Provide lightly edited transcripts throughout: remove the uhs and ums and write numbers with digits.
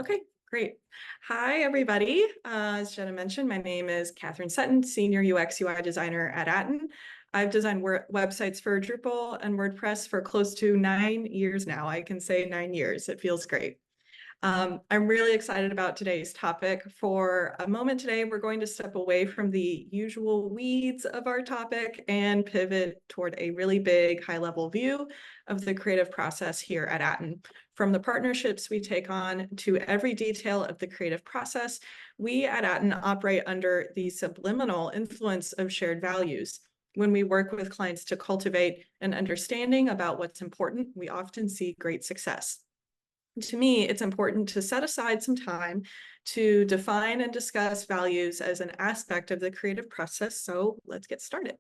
Okay, great. Hi, everybody. As Jenna mentioned, my name is Catherine Sutton, Senior UX UI Designer at Aton. I've designed websites for Drupal and WordPress for close to 9 years now. I can say 9 years. It feels great. I'm really excited about today's topic. For a moment today, we're going to step away from the usual weeds of our topic and pivot toward a really big high-level view of the creative process here at Aton. From the partnerships we take on to every detail of the creative process, we at Aton operate under the subliminal influence of shared values. When we work with clients to cultivate an understanding about what's important, we often see great success. To me, it's important to set aside some time to define and discuss values as an aspect of the creative process. So let's get started.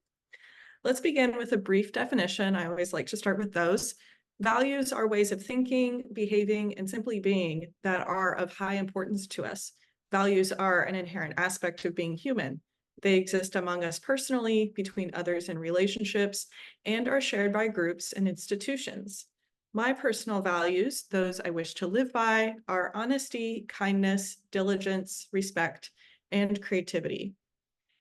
Let's begin with a brief definition. I always like to start with those. Values are ways of thinking, behaving, and simply being that are of high importance to us. Values are an inherent aspect of being human. They exist among us personally, between others in relationships, and are shared by groups and institutions. My personal values, those I wish to live by, are honesty, kindness, diligence, respect, and creativity.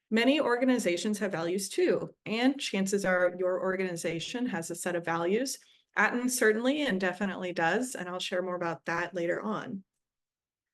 Many organizations have values too, and chances are your organization has a set of values. Aton certainly and definitely does, and I'll share more about that later on.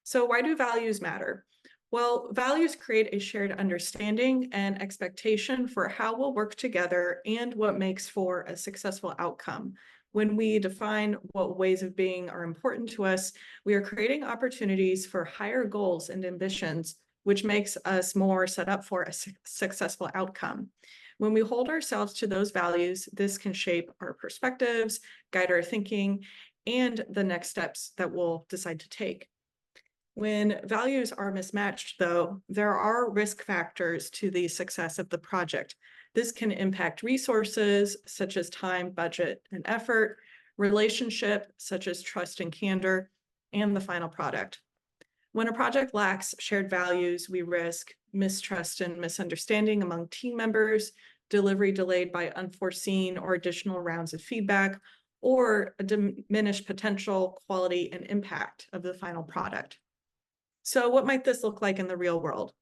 So why do values matter? Well, values create a shared understanding and expectation for how we'll work together and what makes for a successful outcome. When we define what ways of being are important to us, we are creating opportunities for higher goals and ambitions, which makes us more set up for a successful outcome. When we hold ourselves to those values, this can shape our perspectives, guide our thinking, and the next steps that we'll decide to take. When values are mismatched, though, there are risk factors to the success of the project. This can impact resources such as time, budget, and effort, relationship such as trust and candor, and the final product. When a project lacks shared values, we risk mistrust and misunderstanding among team members, delivery delayed by unforeseen or additional rounds of feedback, or a diminished potential, quality, and impact of the final product. So what might this look like in the real world?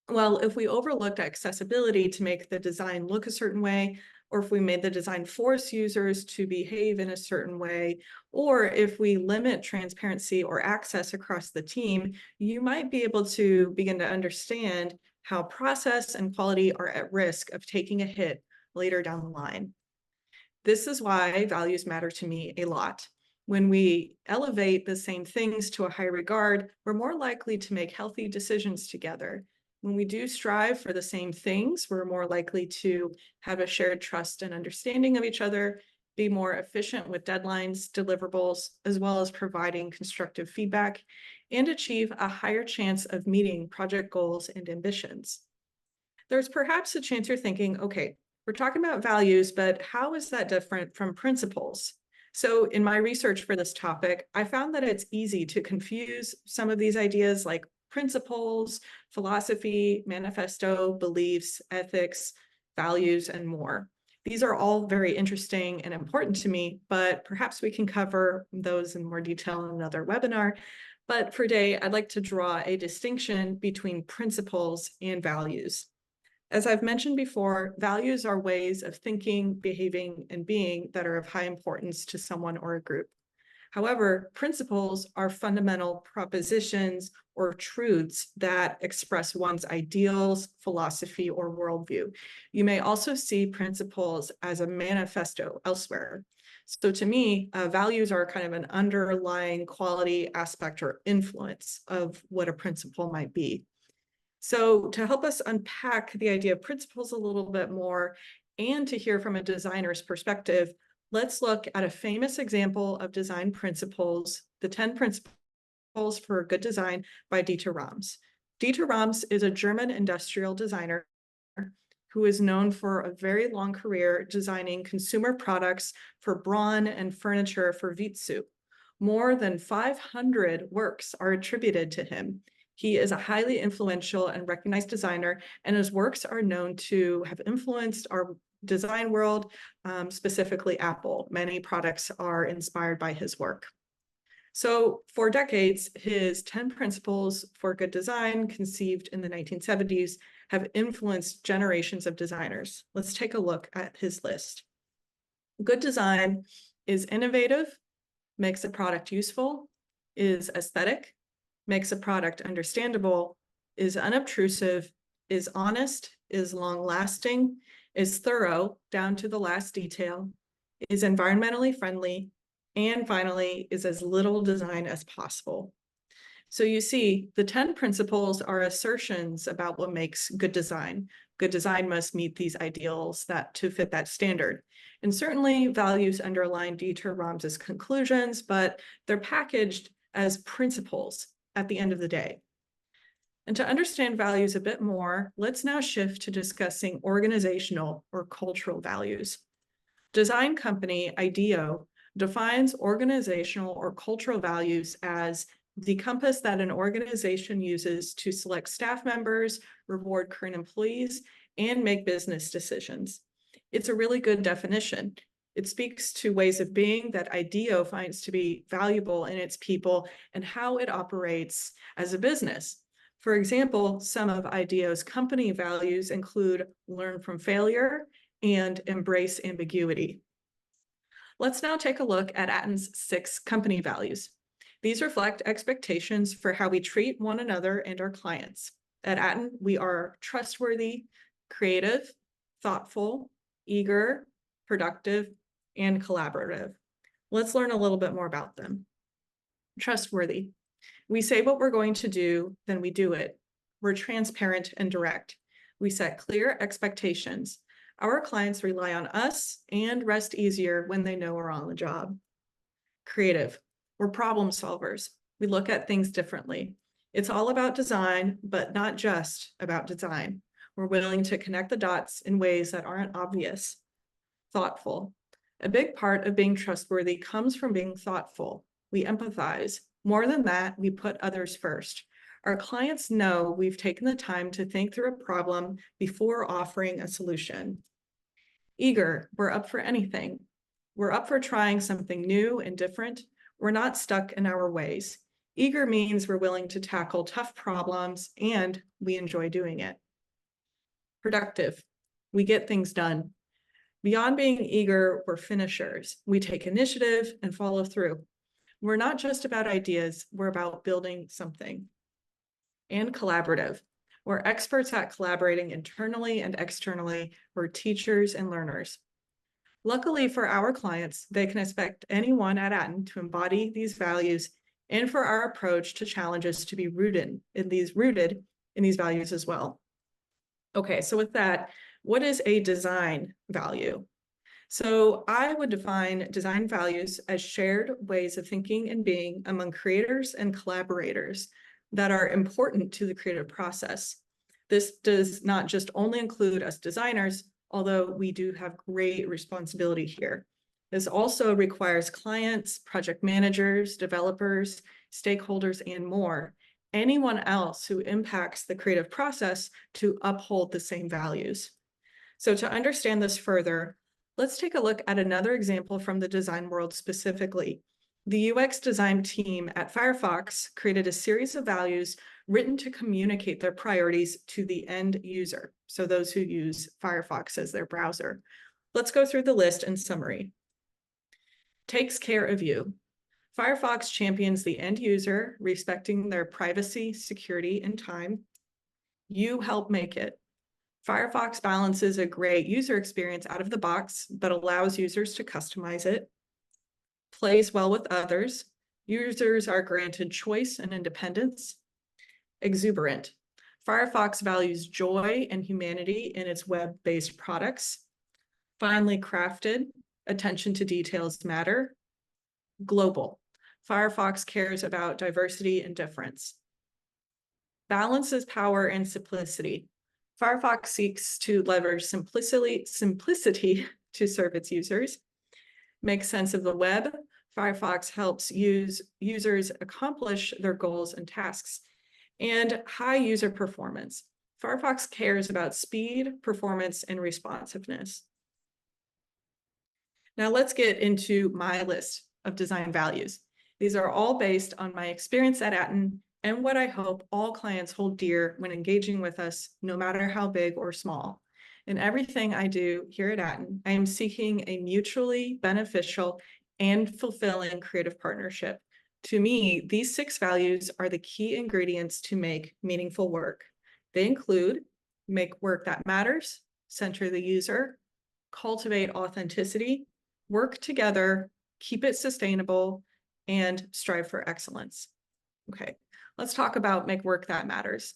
Well, if we overlooked accessibility to make the design look a certain way, or if we made the design force users to behave in a certain way, or if we limit transparency or access across the team, you might be able to begin to understand how process and quality are at risk of taking a hit later down the line. This is why values matter to me a lot. When we elevate the same things to a high regard, we're more likely to make healthy decisions together. When we do strive for the same things, we're more likely to have a shared trust and understanding of each other, be more efficient with deadlines, deliverables, as well as providing constructive feedback, and achieve a higher chance of meeting project goals and ambitions. There's perhaps a chance you're thinking, okay, we're talking about values, but how is that different from principles? So in my research for this topic, I found that it's easy to confuse some of these ideas like principles, philosophy, manifesto, beliefs, ethics, values, and more. These are all very interesting and important to me, but perhaps we can cover those in more detail in another webinar. But for today, I'd like to draw a distinction between principles and values. As I've mentioned before, values are ways of thinking, behaving, and being that are of high importance to someone or a group. However, principles are fundamental propositions or truths that express one's ideals, philosophy, or worldview. You may also see principles as a manifesto elsewhere. So to me, values are kind of an underlying quality, aspect, or influence of what a principle might be. So to help us unpack the idea of principles a little bit more and to hear from a designer's perspective, let's look at a famous example of design principles, the 10 Principles for Good Design by Dieter Rams. Dieter Rams is a German industrial designer who is known for a very long career designing consumer products for Braun and furniture for Vitsu. More than 500 works are attributed to him. He is a highly influential and recognized designer, and his works are known to have influenced our design world, specifically Apple. Many products are inspired by his work. So for decades, his 10 principles for good design, conceived in the 1970s, have influenced generations of designers. Let's take a look at his list. Good design is innovative, makes a product useful, is aesthetic, makes a product understandable, is unobtrusive, is honest, is long-lasting, is thorough down to the last detail, is environmentally friendly, and finally, is as little design as possible. So you see, the 10 principles are assertions about what makes good design. Good design must meet these ideals to fit that standard. And certainly values underline Dieter Rams' conclusions, but they're packaged as principles at the end of the day. And to understand values a bit more, let's now shift to discussing organizational or cultural values. Design company IDEO defines organizational or cultural values as the compass that an organization uses to select staff members, reward current employees, and make business decisions. It's a really good definition. It speaks to ways of being that IDEO finds to be valuable in its people and how it operates as a business. For example, some of IDEO's company values include learn from failure and embrace ambiguity. Let's now take a look at Aton's 6 company values. These reflect expectations for how we treat one another and our clients. At Aton, we are trustworthy, creative, thoughtful, eager, productive, and collaborative. Let's learn a little bit more about them. Trustworthy. We say what we're going to do, then we do it. We're transparent and direct. We set clear expectations. Our clients rely on us and rest easier when they know we're on the job. Creative. We're problem solvers. We look at things differently. It's all about design, but not just about design. We're willing to connect the dots in ways that aren't obvious. Thoughtful. A big part of being trustworthy comes from being thoughtful. We empathize. More than that, we put others first. Our clients know we've taken the time to think through a problem before offering a solution. Eager, we're up for anything. We're up for trying something new and different. We're not stuck in our ways. Eager means we're willing to tackle tough problems and we enjoy doing it. Productive, we get things done. Beyond being eager, we're finishers. We take initiative and follow through. We're not just about ideas, we're about building something. And collaborative. We're experts at collaborating internally and externally. We're teachers and learners. Luckily for our clients, they can expect anyone at Aton to embody these values and for our approach to challenges to be rooted in these values as well. Okay, so with that, what is a design value? So I would define design values as shared ways of thinking and being among creators and collaborators that are important to the creative process. This does not just only include us designers, although we do have great responsibility here. This also requires clients, project managers, developers, stakeholders, and more, anyone else who impacts the creative process to uphold the same values. So to understand this further, let's take a look at another example from the design world specifically. The UX design team at Firefox created a series of values written to communicate their priorities to the end user, so those who use Firefox as their browser. Let's go through the list and summary. Takes care of you. Firefox champions the end user, respecting their privacy, security, and time. You help make it. Firefox balances a great user experience out of the box, but allows users to customize it. Plays well with others. Users are granted choice and independence. Exuberant. Firefox values joy and humanity in its web-based products. Finely crafted. Attention to details matter. Global. Firefox cares about diversity and difference. Balances power and simplicity. Firefox seeks to leverage simplicity to serve its users. Makes sense of the web. Firefox helps users accomplish their goals and tasks. And high user performance. Firefox cares about speed, performance, and responsiveness. Now let's get into my list of design values. These are all based on my experience at Aton and what I hope all clients hold dear when engaging with us, no matter how big or small. In everything I do here at Aton, I am seeking a mutually beneficial and fulfilling creative partnership. To me, these 6 values are the key ingredients to make meaningful work. They include make work that matters, center the user, cultivate authenticity, work together, keep it sustainable, and strive for excellence. Okay, let's talk about make work that matters.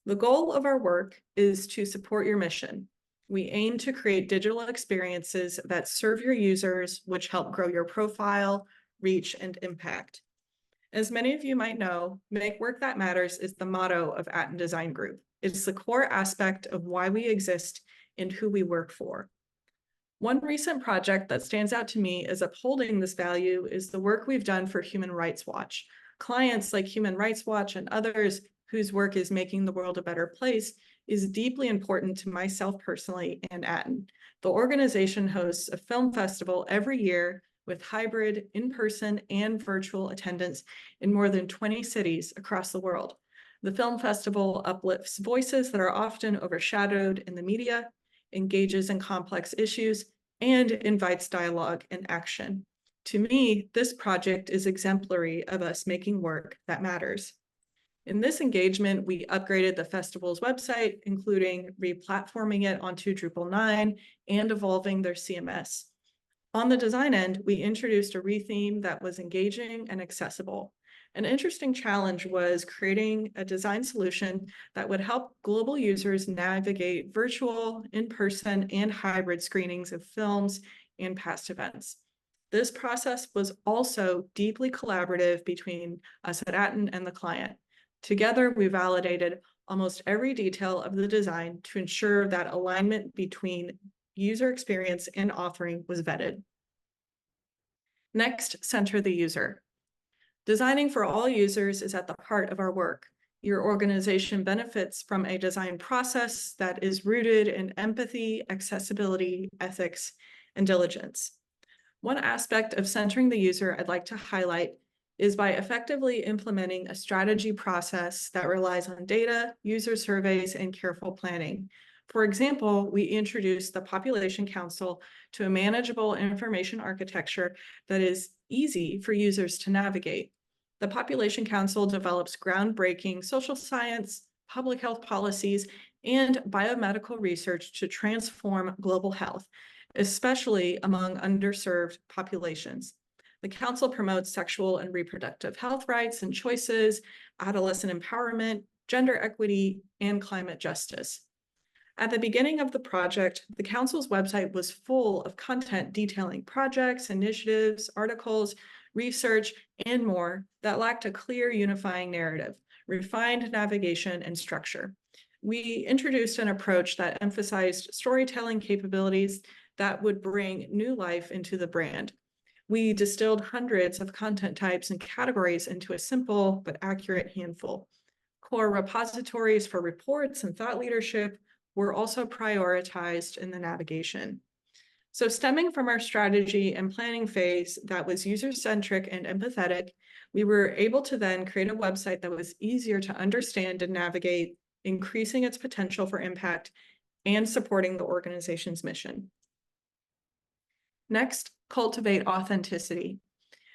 The goal of our work is to support your mission. We aim to create digital experiences that serve your users, which help grow your profile, reach, and impact. As many of you might know, Make Work That Matters is the motto of Aton Design Group. It's the core aspect of why we exist and who we work for. One recent project that stands out to me as upholding this value is the work we've done for Human Rights Watch. Clients like Human Rights Watch and others whose work is making the world a better place is deeply important to myself personally and Aton. The organization hosts a film festival every year with hybrid, in-person, and virtual attendance in more than 20 cities across the world. The film festival uplifts voices that are often overshadowed in the media, engages in complex issues, and invites dialogue and action. To me, this project is exemplary of us making work that matters. In this engagement, we upgraded the festival's website, including re-platforming it onto Drupal 9 and evolving their CMS. On the design end, we introduced a retheme that was engaging and accessible. An interesting challenge was creating a design solution that would help global users navigate virtual, in-person, and hybrid screenings of films and past events. This process was also deeply collaborative between us at Aton and the client. Together, we validated almost every detail of the design to ensure that alignment between user experience and authoring was vetted. Next, center the user. Designing for all users is at the heart of our work. Your organization benefits from a design process that is rooted in empathy, accessibility, ethics, and diligence. One aspect of centering the user I'd like to highlight is by effectively implementing a strategy process that relies on data, user surveys, and careful planning. For example, we introduced the Population Council to a manageable information architecture that is easy for users to navigate. The Population Council develops groundbreaking social science, public health policies, and biomedical research to transform global health, especially among underserved populations. The Council promotes sexual and reproductive health rights and choices, adolescent empowerment, gender equity, and climate justice. At the beginning of the project, the Council's website was full of content detailing projects, initiatives, articles, research, and more that lacked a clear unifying narrative, refined navigation, and structure. We introduced an approach that emphasized storytelling capabilities that would bring new life into the brand. We distilled hundreds of content types and categories into a simple but accurate handful. Core repositories for reports and thought leadership were also prioritized in the navigation. So stemming from our strategy and planning phase that was user-centric and empathetic, we were able to then create a website that was easier to understand and navigate, increasing its potential for impact and supporting the organization's mission. Next, cultivate authenticity.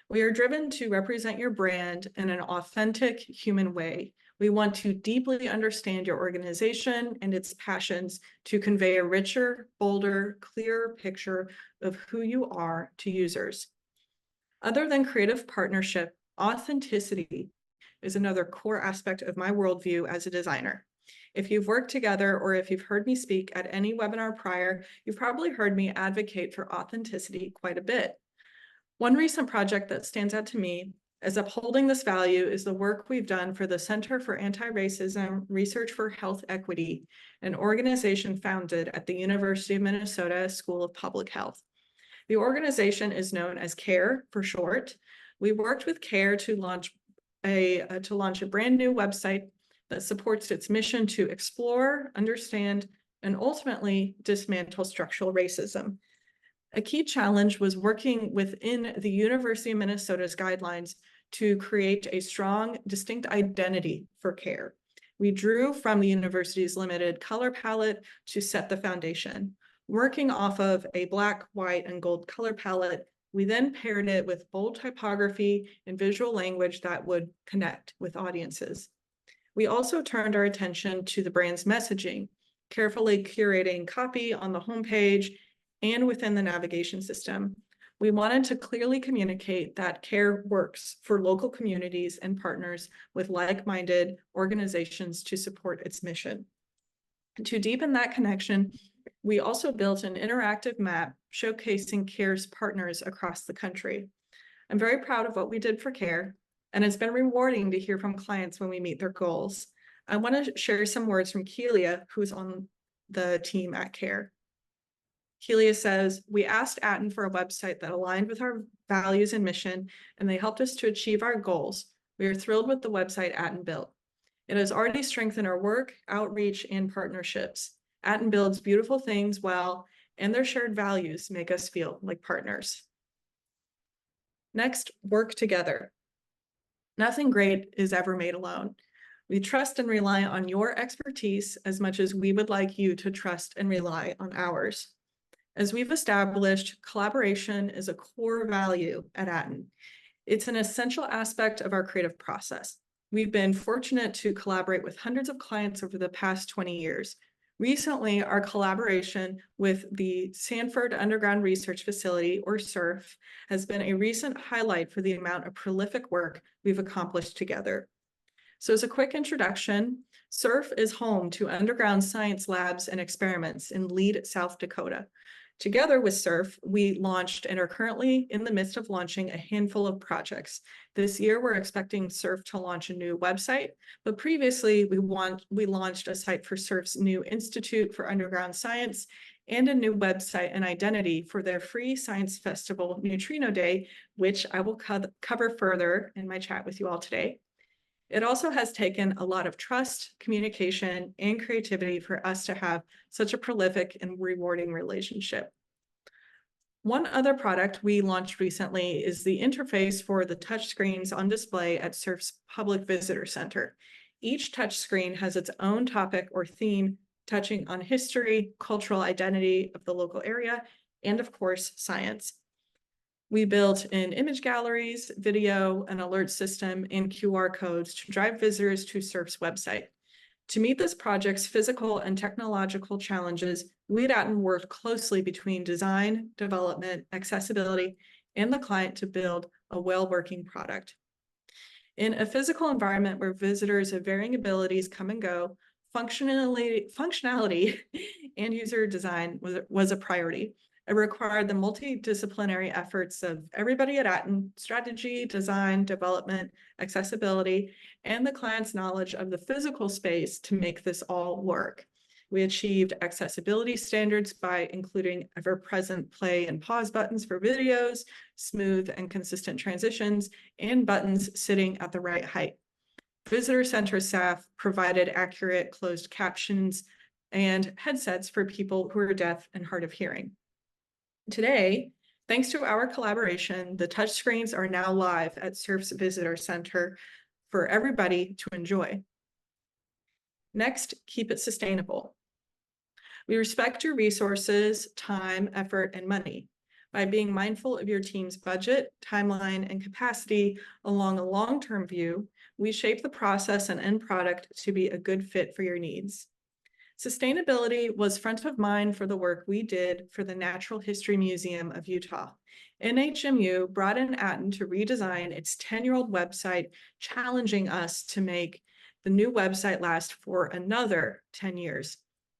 We are driven to represent your brand in an authentic, human way. We want to deeply understand your organization and its passions to convey a richer, bolder, clearer picture of who you are to users. Other than creative partnership, authenticity is another core aspect of my worldview as a designer. If you've worked together or if you've heard me speak at any webinar prior, you've probably heard me advocate for authenticity quite a bit. One recent project that stands out to me as upholding this value is the work we've done for the Center for Anti-Racism Research for Health Equity, an organization founded at the University of Minnesota School of Public Health. The organization is known as CARE for short. We worked with CARE to launch a brand new website that supports its mission to explore, understand, and ultimately dismantle structural racism. A key challenge was working within the University of Minnesota's guidelines to create a strong, distinct identity for CARE. We drew from the university's limited color palette to set the foundation. Working off of a black, white, and gold color palette, we then paired it with bold typography and visual language that would connect with audiences. We also turned our attention to the brand's messaging, carefully curating copy on the homepage and within the navigation system. We wanted to clearly communicate that CARE works for local communities and partners with like-minded organizations to support its mission. To deepen that connection, we also built an interactive map showcasing CARE's partners across the country. I'm very proud of what we did for CARE, and it's been rewarding to hear from clients when we meet their goals. I want to share some words from Kelia, who's on the team at CARE. Kelia says, "We asked Aton for a website that aligned with our values and mission, and they helped us to achieve our goals. We are thrilled with the website Aton built. It has already strengthened our work, outreach, and partnerships. Aton builds beautiful things well, and their shared values make us feel like partners." Next, work together. Nothing great is ever made alone. We trust and rely on your expertise as much as we would like you to trust and rely on ours. As we've established, collaboration is a core value at Aton. It's an essential aspect of our creative process. We've been fortunate to collaborate with hundreds of clients over the past 20 years. Recently, our collaboration with the Sanford Underground Research Facility, or SURF, has been a recent highlight for the amount of prolific work we've accomplished together. So as a quick introduction, SURF is home to underground science labs and experiments in Lead, South Dakota. Together with SURF, we launched and are currently in the midst of launching a handful of projects. This year, we're expecting SURF to launch a new website, but previously we launched a site for SURF's new Institute for Underground Science and a new website and identity for their free science festival, Neutrino Day, which I will cover further in my chat with you all today. It also has taken a lot of trust, communication, and creativity for us to have such a prolific and rewarding relationship. One other product we launched recently is the interface for the touchscreens on display at SURF's Public Visitor Center. Each touchscreen has its own topic or theme touching on history, cultural identity of the local area, and of course, science. We built in image galleries, video, an alert system, and QR codes to drive visitors to SURF's website. To meet this project's physical and technological challenges, we at Aton worked closely between design, development, accessibility, and the client to build a well-working product. In a physical environment where visitors of varying abilities come and go, functionality and user design was a priority. It required the multidisciplinary efforts of everybody at Aton: strategy, design, development, accessibility, and the client's knowledge of the physical space to make this all work. We achieved accessibility standards by including ever-present play and pause buttons for videos, smooth and consistent transitions, and buttons sitting at the right height. Visitor center staff provided accurate closed captions and headsets for people who are deaf and hard of hearing. Today, thanks to our collaboration, the touchscreens are now live at SURF's Visitor Center for everybody to enjoy. Next, keep it sustainable. We respect your resources, time, effort, and money. By being mindful of your team's budget, timeline, and capacity along a long-term view, we shape the process and end product to be a good fit for your needs. Sustainability was front of mind for the work we did for the Natural History Museum of Utah. NHMU brought in Aton to redesign its 10-year-old website, challenging us to make the new website last for another 10 years.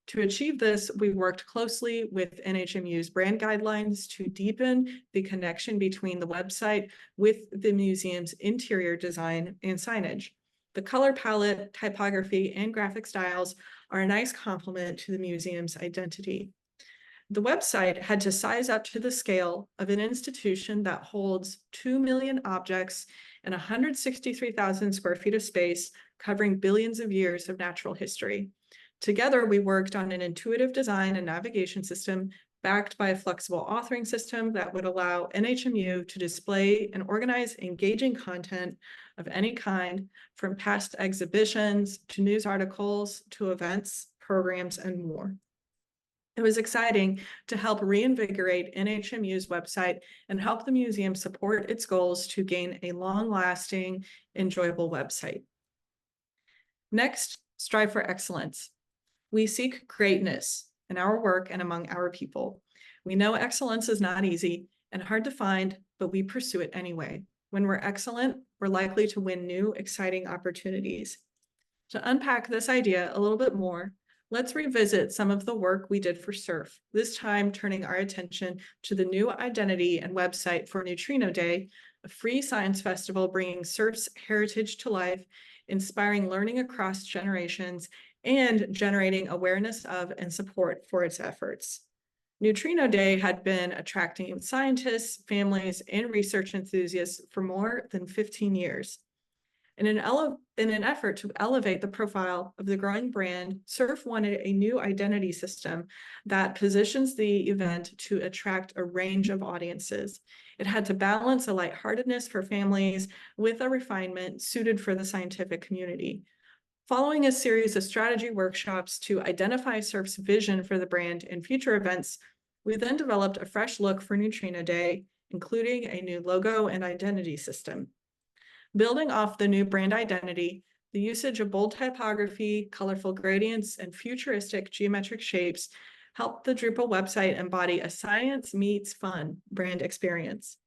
To achieve this, we worked closely with NHMU's brand guidelines to deepen the connection between the website with the museum's interior design and signage. The color palette, typography, and graphic styles are a nice complement to the museum's identity. The website had to size up to the scale of an institution that holds 2 million objects and 163,000 square feet of space, covering billions of years of natural history. Together, we worked on an intuitive design and navigation system backed by a flexible authoring system that would allow NHMU to display and organize engaging content of any kind, from past exhibitions to news articles to events, programs, and more. It was exciting to help reinvigorate NHMU's website and help the museum support its goals to gain a long-lasting, enjoyable website. Next, strive for excellence. We seek greatness in our work and among our people. We know excellence is not easy and hard to find, but we pursue it anyway. When we're excellent, we're likely to win new, exciting opportunities. To unpack this idea a little bit more, let's revisit some of the work we did for SURF, this time turning our attention to the new identity and website for Neutrino Day, a free science festival bringing SURF's heritage to life, inspiring learning across generations, and generating awareness of and support for its efforts. Neutrino Day had been attracting scientists, families, and research enthusiasts for more than 15 years. In an effort to elevate the profile of the growing brand, SURF wanted a new identity system that positions the event to attract a range of audiences. It had to balance a lightheartedness for families with a refinement suited for the scientific community. Following a series of strategy workshops to identify SURF's vision for the brand and future events, we then developed a fresh look for Neutrino Day, including a new logo and identity system. Building off the new brand identity, the usage of bold typography, colorful gradients, and futuristic geometric shapes helped the Drupal website embody a science meets fun brand experience.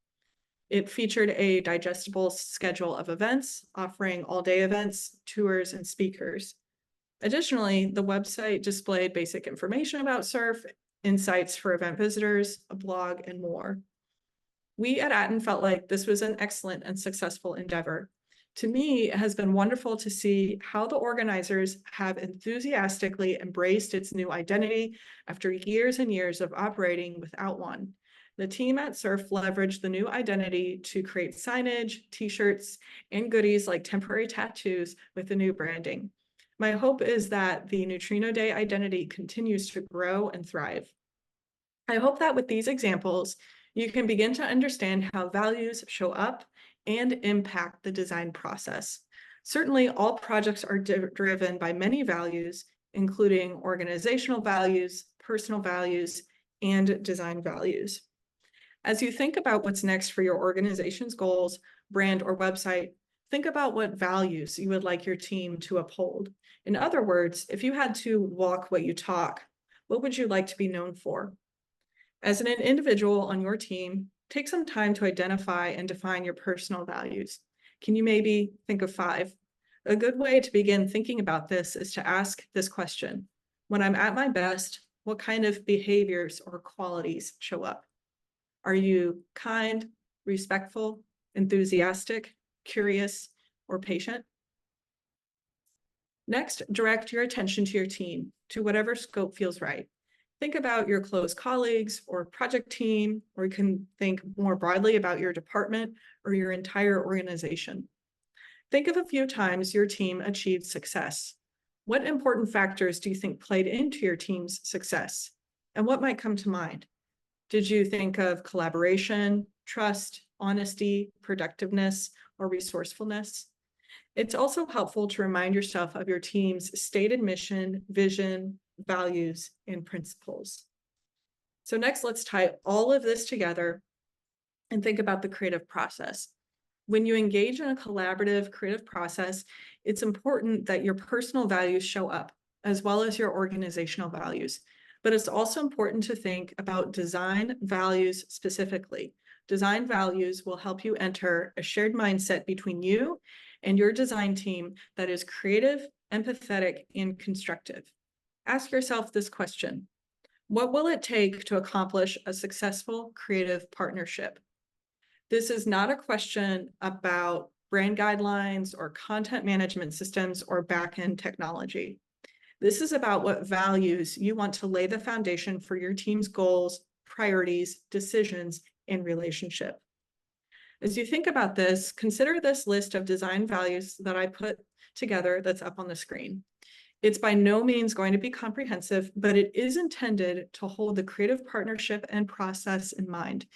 It featured a digestible schedule of events, offering all-day events, tours, and speakers. Additionally, the website displayed basic information about SURF, insights for event visitors, a blog, and more. We at Aton felt like this was an excellent and successful endeavor. To me, it has been wonderful to see how the organizers have enthusiastically embraced its new identity after years and years of operating without one. The team at SURF leveraged the new identity to create signage, t-shirts, and goodies like temporary tattoos with the new branding. My hope is that the Neutrino Day identity continues to grow and thrive. I hope that with these examples, you can begin to understand how values show up and impact the design process. Certainly, all projects are driven by many values, including organizational values, personal values, and design values. As you think about what's next for your organization's goals, brand, or website, think about what values you would like your team to uphold. In other words, if you had to walk what you talk, what would you like to be known for? As an individual on your team, take some time to identify and define your personal values. Can you maybe think of 5? A good way to begin thinking about this is to ask this question: when I'm at my best, what kind of behaviors or qualities show up? Are you kind, respectful, enthusiastic, curious, or patient? Next, direct your attention to your team, to whatever scope feels right. Think about your close colleagues or project team, or you can think more broadly about your department or your entire organization. Think of a few times your team achieved success. What important factors do you think played into your team's success? And what might come to mind? Did you think of collaboration, trust, honesty, productiveness, or resourcefulness? It's also helpful to remind yourself of your team's stated mission, vision, values, and principles. So next, let's tie all of this together and think about the creative process. When you engage in a collaborative creative process, it's important that your personal values show up, as well as your organizational values. But it's also important to think about design values specifically. Design values will help you enter a shared mindset between you and your design team that is creative, empathetic, and constructive. Ask yourself this question: what will it take to accomplish a successful creative partnership? This is not a question about brand guidelines or content management systems or back-end technology. This is about what values you want to lay the foundation for your team's goals, priorities, decisions, and relationship. As you think about this, consider this list of design values that I put together that's up on the screen. It's by no means going to be comprehensive, but it is intended to hold the creative partnership and process in mind.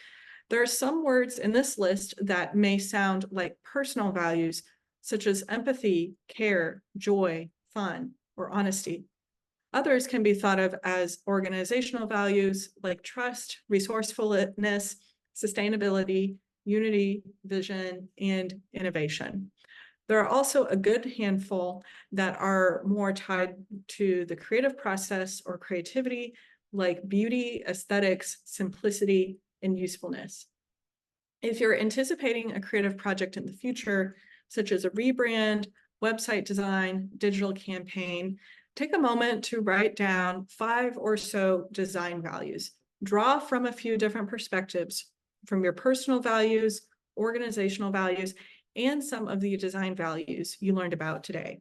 There are some words in this list that may sound like personal values, such as empathy, care, joy, fun, or honesty. Others can be thought of as organizational values like trust, resourcefulness, sustainability, unity, vision, and innovation. There are also a good handful that are more tied to the creative process or creativity, like beauty, aesthetics, simplicity, and usefulness. If you're anticipating a creative project in the future, such as a rebrand, website design, digital campaign, take a moment to write down 5 or so design values. Draw from a few different perspectives, from your personal values, organizational values, and some of the design values you learned about today.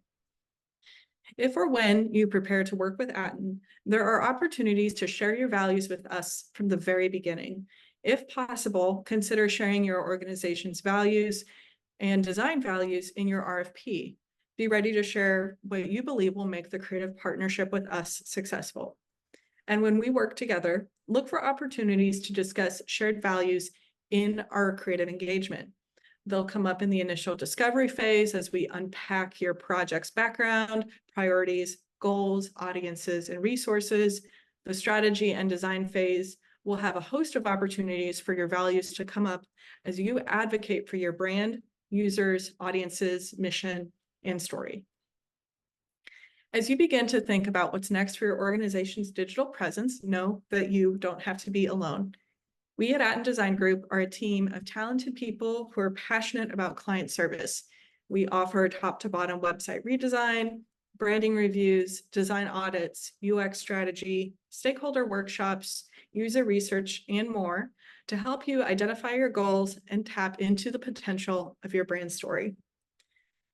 If or when you prepare to work with Aton, there are opportunities to share your values with us from the very beginning. If possible, consider sharing your organization's values and design values in your RFP. Be ready to share what you believe will make the creative partnership with us successful. And when we work together, look for opportunities to discuss shared values in our creative engagement. They'll come up in the initial discovery phase as we unpack your project's background, priorities, goals, audiences, and resources. The strategy and design phase will have a host of opportunities for your values to come up as you advocate for your brand, users, audiences, mission, and story. As you begin to think about what's next for your organization's digital presence, know that you don't have to be alone. We at Aton Design Group are a team of talented people who are passionate about client service. We offer top to bottom website redesign, branding reviews, design audits, UX strategy, stakeholder workshops, user research, and more to help you identify your goals and tap into the potential of your brand story.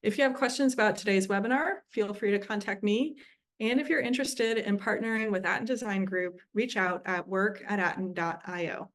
If you have questions about today's webinar, feel free to contact me. And if you're interested in partnering with Aton Design Group, reach out at work@aton.io.